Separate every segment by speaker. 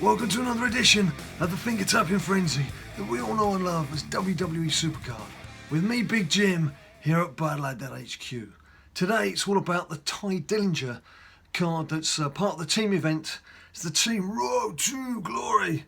Speaker 1: Welcome to another edition of the Finger Tapping Frenzy that we all know and love as WWE SuperCard. With me, Big Jim, here at BadLadDad HQ. Today it's all about the Ty Dillinger card that's part of the team event. It's the Team Road to Glory.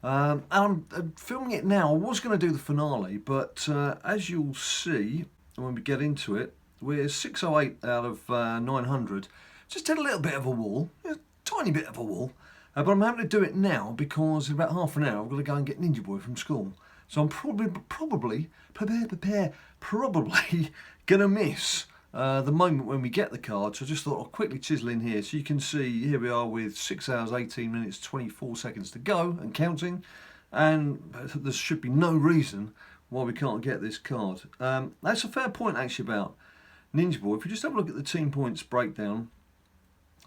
Speaker 1: And I'm filming it now. I was going to do the finale, but as you'll see when we get into it, we're 608 out of 900. Just did a little bit of a wall, a tiny bit of a wall. But I'm having to do it now because in about half an hour I've got to go and get Ninja Boy from school. So I'm probably gonna miss the moment when we get the card. So I just thought I'll quickly chisel in here. So you can see here we are with 6 hours, 18 minutes, 24 seconds to go and counting. And there should be no reason why we can't get this card. That's a fair point actually about Ninja Boy. If you just have a look at the team points breakdown,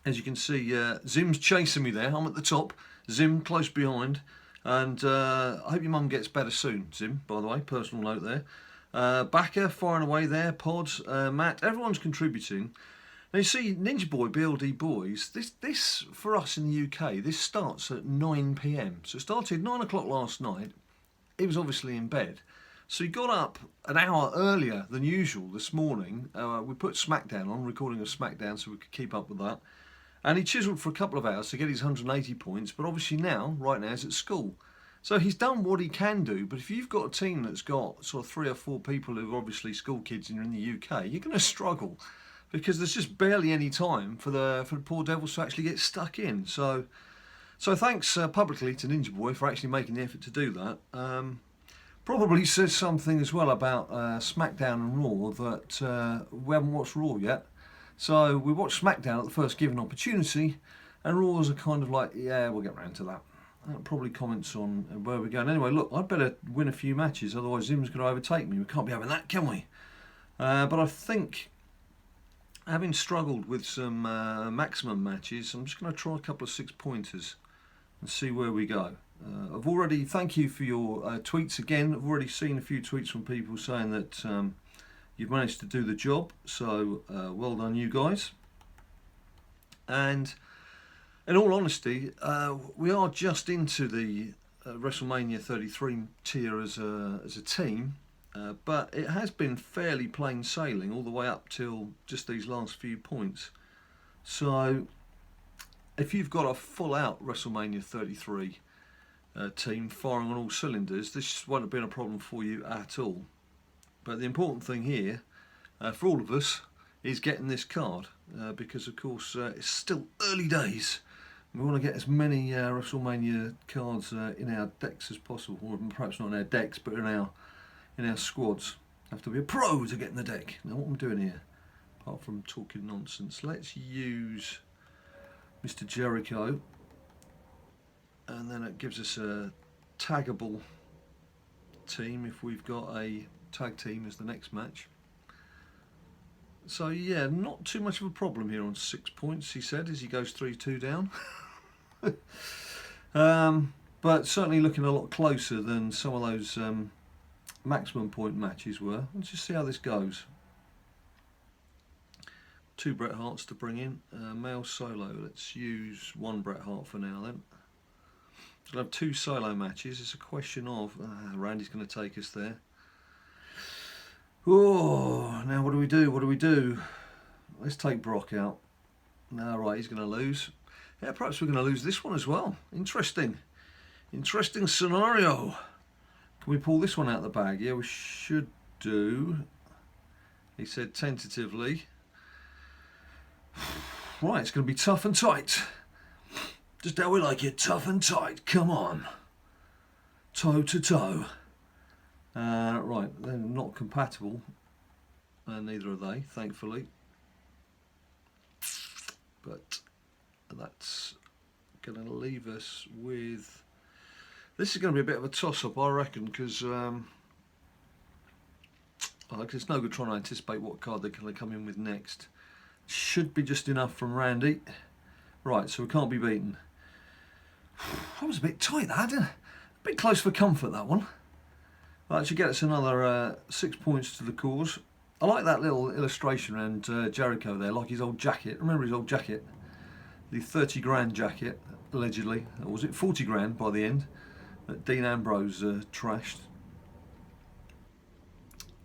Speaker 1: as you can see, Zim's chasing me there. I'm at the top, Zim close behind, and I hope your mum gets better soon, Zim, by the way, personal note there. Backer firing away there, Pods, Matt, everyone's contributing. Now you see, Ninja Boy, BLD Boys, this for us in the UK, this starts at 9 PM. So it started 9 o'clock last night. He was obviously in bed. So he got up an hour earlier than usual this morning. We put SmackDown on, recording of SmackDown so we could keep up with that. And he chiselled for a couple of hours to get his 180 points, but obviously right now, he's at school. So he's done what he can do, but if you've got a team that's got sort of 3 or 4 people who are obviously school kids and you're in the UK, you're going to struggle because there's just barely any time for the poor devils to actually get stuck in. So thanks publicly to Ninja Boy for actually making the effort to do that. Probably says something as well about SmackDown and Raw that we haven't watched Raw yet. So we watched SmackDown at the first given opportunity, and Raws are kind of like, yeah, we'll get round to that. Probably comments on where we're going. Anyway, look, I'd better win a few matches, otherwise Zim's going to overtake me. We can't be having that, can we? But I think, having struggled with some maximum matches, I'm just going to try a couple of 6-pointers and see where we go. Thank you for your tweets again. I've already seen a few tweets from people saying that you've managed to do the job, so well done you guys. And in all honesty, we are just into the WrestleMania 33 tier as a team, but it has been fairly plain sailing all the way up till just these last few points. So if you've got a full out WrestleMania 33 team firing on all cylinders, this won't have been a problem for you at all. But the important thing here, for all of us, is getting this card, because of course it's still early days. We want to get as many WrestleMania cards in our decks as possible, or perhaps not in our decks, but in our squads. Have to be a pro to get in the deck. Now what am I doing here? Apart from talking nonsense, let's use Mr. Jericho, and then it gives us a taggable team if we've got a tag team as the next match. So yeah, not too much of a problem here on 6 points, he said, as he goes 3-2 down. But certainly looking a lot closer than some of those maximum point matches were. Let's just see how this goes. 2 Bret Harts to bring in, male solo. Let's use 1 Bret Hart for now then. We'll have 2 solo matches. It's a question of Randy's going to take us there. Oh, now what do we do? Let's take Brock out. No, right, he's going to lose. Yeah, perhaps we're going to lose this one as well. Interesting scenario. Can we pull this one out of the bag? Yeah, we should do. He said tentatively. Right, it's going to be tough and tight. Just how we like it, tough and tight. Come on. Toe to toe. Right, they're not compatible, neither are they, thankfully. But that's going to leave us with... This is going to be a bit of a toss-up, I reckon, because it's no good trying to anticipate what card they're going to come in with next. Should be just enough from Randy. Right, so we can't be beaten. That was a bit tight, that, didn't it? A bit close for comfort, that one. That should get us another 6 points to the cause. I like that little illustration around Jericho there, like his old jacket. Remember his old jacket? The 30 grand jacket. allegedly, or was it 40 grand by the end, that Dean Ambrose trashed.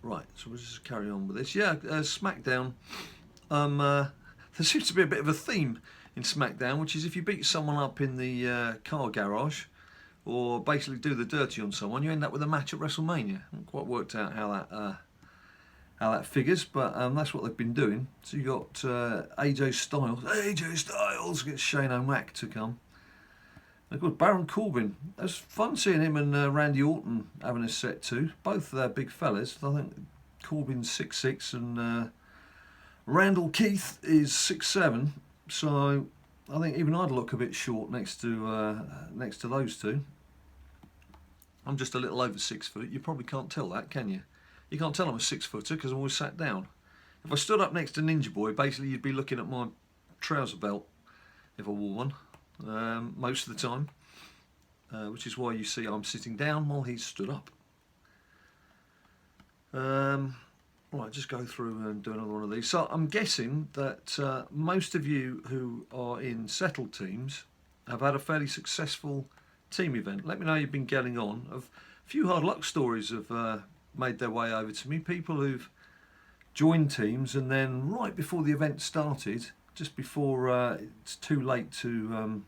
Speaker 1: Right, so we'll just carry on with this. Yeah, SmackDown. There seems to be a bit of a theme in SmackDown, which is if you beat someone up in the car garage, or basically do the dirty on someone, you end up with a match at WrestleMania. I haven't quite worked out how that figures, but that's what they've been doing. So you got AJ Styles gets Shane O'Mac to come. Of course, Baron Corbin. It was fun seeing him and Randy Orton having a set too. Both big fellas. I think Corbin's 6'6" and Randall Keith is 6'7". So I think even I'd look a bit short next to those two. I'm just a little over 6 foot. You probably can't tell that, can you? You can't tell I'm a 6 footer because I'm always sat down. If I stood up next to Ninja Boy, basically you'd be looking at my trouser belt if I wore one. Most of the time, which is why you see I'm sitting down while he's stood up. Right, just go through and do another one of these. So I'm guessing that most of you who are in settled teams have had a fairly successful team event. Let me know you've been getting on. A few hard luck stories have made their way over to me. People who've joined teams and then right before the event started, just before it's too late to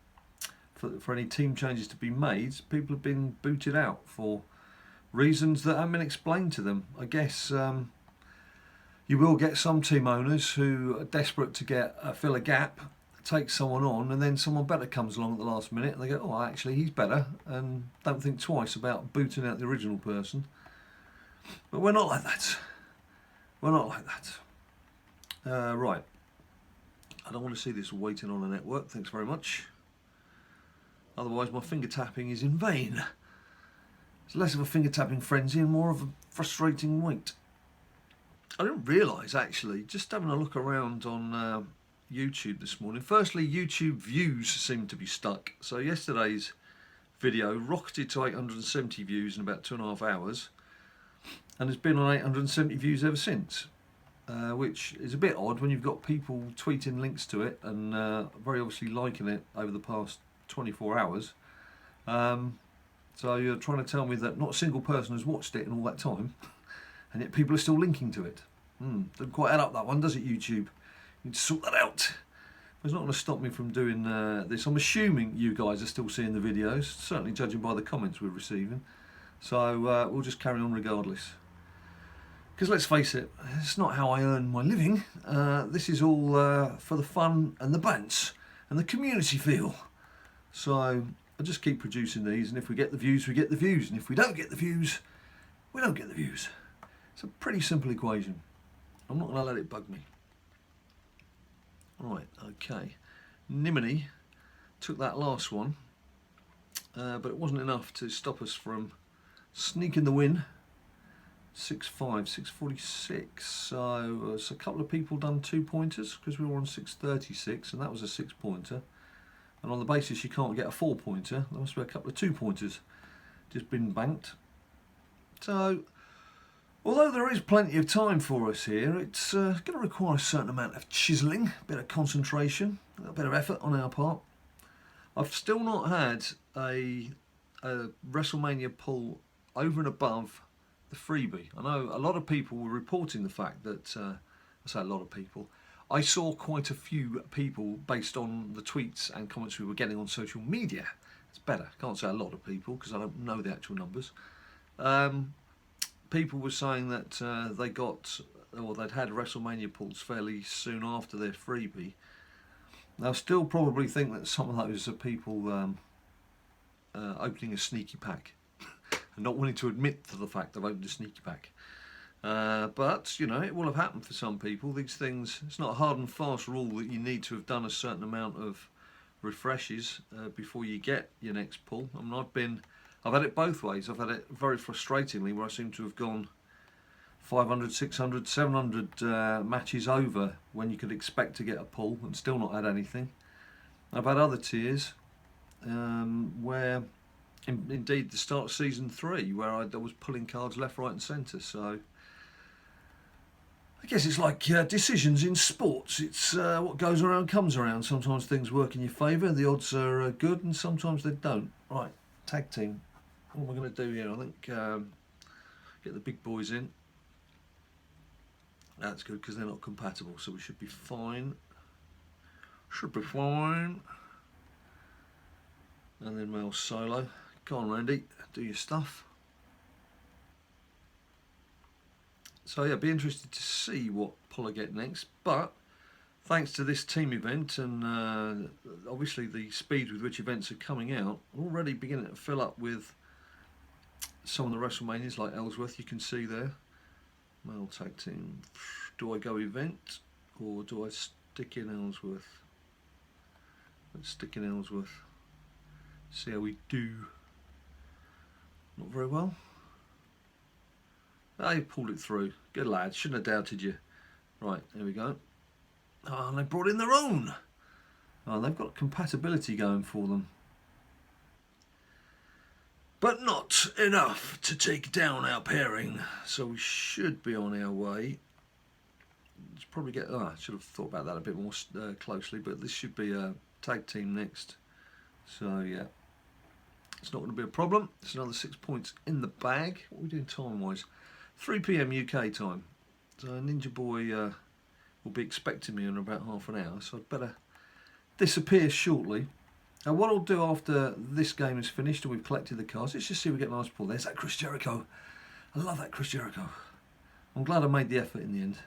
Speaker 1: for any team changes to be made, people have been booted out for reasons that haven't been explained to them. I guess you will get some team owners who are desperate to fill a gap, take someone on, and then someone better comes along at the last minute and they go, oh, actually he's better, and don't think twice about booting out the original person. But we're not like that. We're not like that. Right. I don't want to see this waiting on a network, thanks very much. Otherwise my finger tapping is in vain. It's less of a finger tapping frenzy and more of a frustrating wait. I didn't realise actually, just having a look around on YouTube this morning. Firstly, YouTube views seem to be stuck. So yesterday's video rocketed to 870 views in about 2.5 hours. And has been on 870 views ever since. Which is a bit odd when you've got people tweeting links to it and very obviously liking it over the past 24 hours. So you're trying to tell me that not a single person has watched it in all that time, and yet people are still linking to it. Doesn't quite add up, that one, does it, YouTube? You need to sort that out. It's not going to stop me from doing this. I'm assuming you guys are still seeing the videos, certainly judging by the comments we're receiving. So we'll just carry on regardless. Because let's face it, it's not how I earn my living. This is all for the fun and the bants and the community feel. So I just keep producing these, and if we get the views, we get the views, and if we don't get the views, we don't get the views. It's a pretty simple equation. I'm not going to let it bug me. Right, okay. Nimini took that last one, but it wasn't enough to stop us from sneaking the win. 6.5, 6.46. So a couple of people done 2 pointers because we were on 6.36, and that was a 6 pointer. And on the basis you can't get a 4 pointer, there must be a couple of 2 pointers just been banked. So although there is plenty of time for us here, it's going to require a certain amount of chiselling, a bit of concentration, a bit of effort on our part. I've still not had a WrestleMania pull over and above the freebie. I know a lot of people were reporting the fact that, I say a lot of people, I saw quite a few people based on the tweets and comments we were getting on social media. It's better, can't say a lot of people because I don't know the actual numbers. People were saying that they got, or they'd had WrestleMania pulls fairly soon after their freebie. I still probably think that some of those are people opening a sneaky pack and not wanting to admit to the fact they've opened a sneaky pack. But, you know, it will have happened for some people. These things, it's not a hard and fast rule that you need to have done a certain amount of refreshes before you get your next pull. I mean, I've had it both ways. I've had it very frustratingly where I seem to have gone 500, 600, 700 matches over when you could expect to get a pull and still not had anything. I've had other tiers where, indeed, the start of season 3, where I was pulling cards left, right and centre. So I guess it's like decisions in sports. It's what goes around comes around. Sometimes things work in your favour, the odds are good, and sometimes they don't. Right, tag team. What am I going to do here? I think get the big boys in. That's good because they're not compatible, so we should be fine. Should be fine. And then male solo. Go on, Randy, do your stuff. So yeah, be interested to see what Polo get next. But thanks to this team event and obviously the speed with which events are coming out, already beginning to fill up with some of the WrestleManias like Ellsworth. You can see there. Male tag team. Do I go event or do I stick in Ellsworth? Let's stick in Ellsworth. See how we do. Not very well. Oh, you pulled it through. Good lad. Shouldn't have doubted you. Right, there we go. Oh, and they brought in their own. Oh, they've got compatibility going for them. But not enough to take down our pairing. So we should be on our way. Let's probably get... Oh, I should have thought about that a bit more closely. But this should be a tag team next. So, yeah. It's not going to be a problem. It's another 6 points in the bag. What are we doing time-wise? 3 PM UK time. So Ninja Boy will be expecting me in about half an hour. So I'd better disappear shortly. Now what I'll do after this game is finished and we've collected the cards, let's just see if we get a nice pull. There's that Chris Jericho. I love that Chris Jericho. I'm glad I made the effort in the end.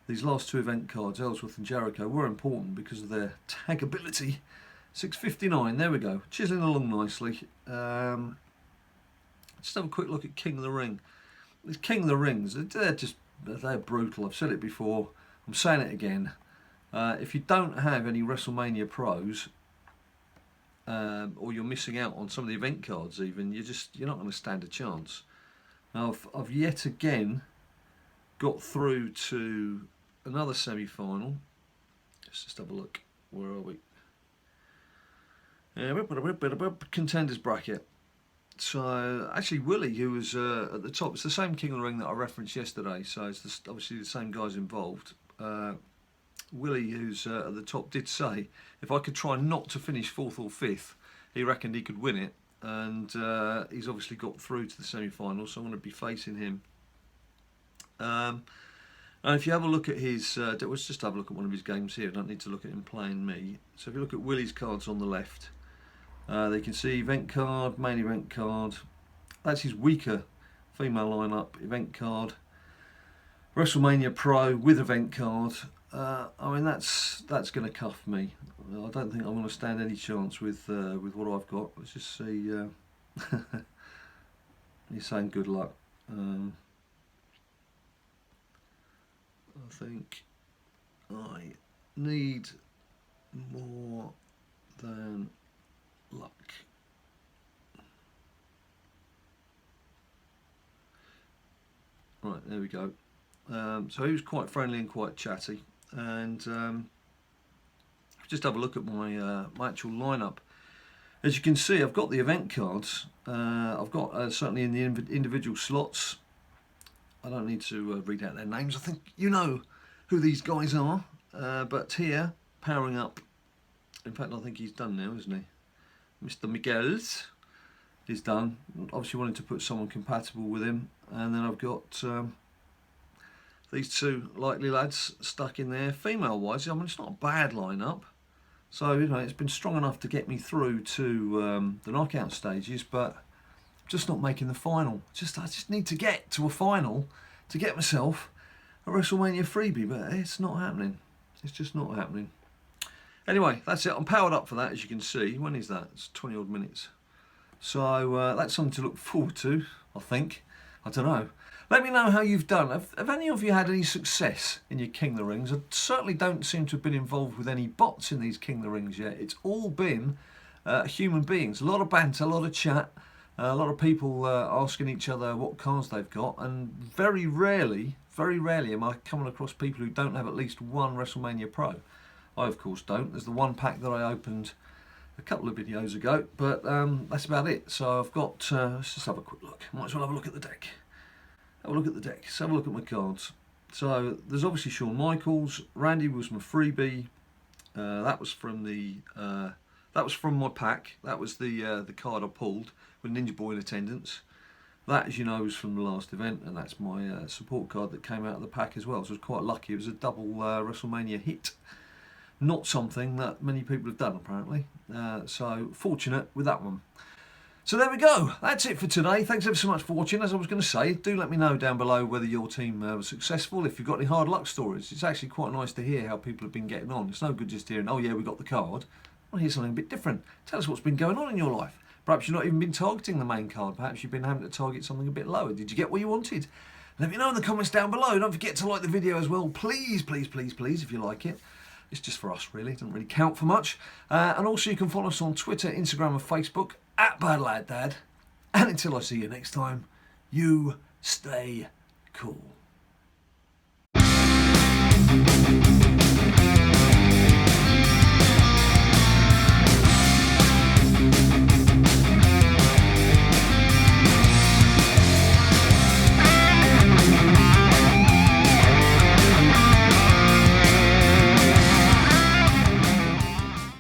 Speaker 1: These last two event cards, Ellsworth and Jericho, were important because of their tag ability. 6.59, there we go. Chiseling along nicely. Just have a quick look at King of the Ring. These King of the Rings, they're brutal. I've said it before. I'm saying it again. If you don't have any WrestleMania pros, or you're missing out on some of the event cards even, you're not going to stand a chance. Now I've yet again got through to another semi-final. Let's just have a look. Where are we? Contenders bracket. So actually Willie, who was at the top, it's the same King of the Ring that I referenced yesterday, so it's obviously the same guys involved. Willie, who's at the top, did say if I could try not to finish 4th or 5th, he reckoned he could win it, and he's obviously got through to the semi-final, so I'm going to be facing him. And if you have a look at his, let's just have a look at one of his games here. I don't need to look at him playing me. So if you look at Willie's cards on the left, they can see event card, main event card. That's his weaker female lineup. Event card, WrestleMania Pro with event card. I mean that's going to cuff me. I don't think I'm going to stand any chance with what I've got. Let's just see. He's saying good luck. I think I need more than luck. Right, there we go. So he was quite friendly and quite chatty, and just have a look at my my actual lineup. As you can see, I've got the event cards. I've got certainly in the individual slots. I don't need to read out their names. I think you know who these guys are. But here, powering up. In fact, I think he's done now, isn't he? Mr. Miguel's is done. Obviously wanted to put someone compatible with him. And then I've got these two likely lads stuck in there. Female-wise, I mean, it's not a bad lineup. So, you know, it's been strong enough to get me through to the knockout stages, but just not making the final. I just need to get to a final to get myself a WrestleMania freebie, but it's not happening. It's just not happening. Anyway, that's it. I'm powered up for that, as you can see. When is that? It's 20 odd minutes. So that's something to look forward to, I think. I don't know. Let me know how you've done. Have any of you had any success in your King of the Rings? I certainly don't seem to have been involved with any bots in these King of the Rings yet. It's all been human beings. A lot of banter, a lot of chat, a lot of people asking each other what cards they've got, and very rarely am I coming across people who don't have at least one WrestleMania Pro. I, of course, don't. There's the one pack that I opened a couple of videos ago, but that's about it. So I've got, let's just have a quick look. Might as well have a look at the deck. Have a look at the deck. Let's have a look at my cards. So there's obviously Shawn Michaels. Randy was my freebie. That was from my pack. That was the card I pulled with Ninja Boy in attendance. That, as you know, was from the last event, and that's my support card that came out of the pack as well. So I was quite lucky. It was a double WrestleMania hit. Not something that many people have done, apparently. So fortunate with that one. So there we go. That's it for today. Thanks ever so much for watching. As I was going to say, do let me know down below whether your team was successful. If you've got any hard luck stories, it's actually quite nice to hear how people have been getting on. It's no good just hearing, oh yeah, we got the card. I want to hear something a bit different. Tell us what's been going on in your life. Perhaps you've not even been targeting the main card. Perhaps you've been having to target something a bit lower. Did you get what you wanted? Let me know in the comments down below. Don't forget to like the video as well. Please, please, please, please, if you like it. It's just for us, really. It doesn't really count for much. And also you can follow us on Twitter, Instagram and Facebook at BadLadDad. And until I see you next time, you stay cool.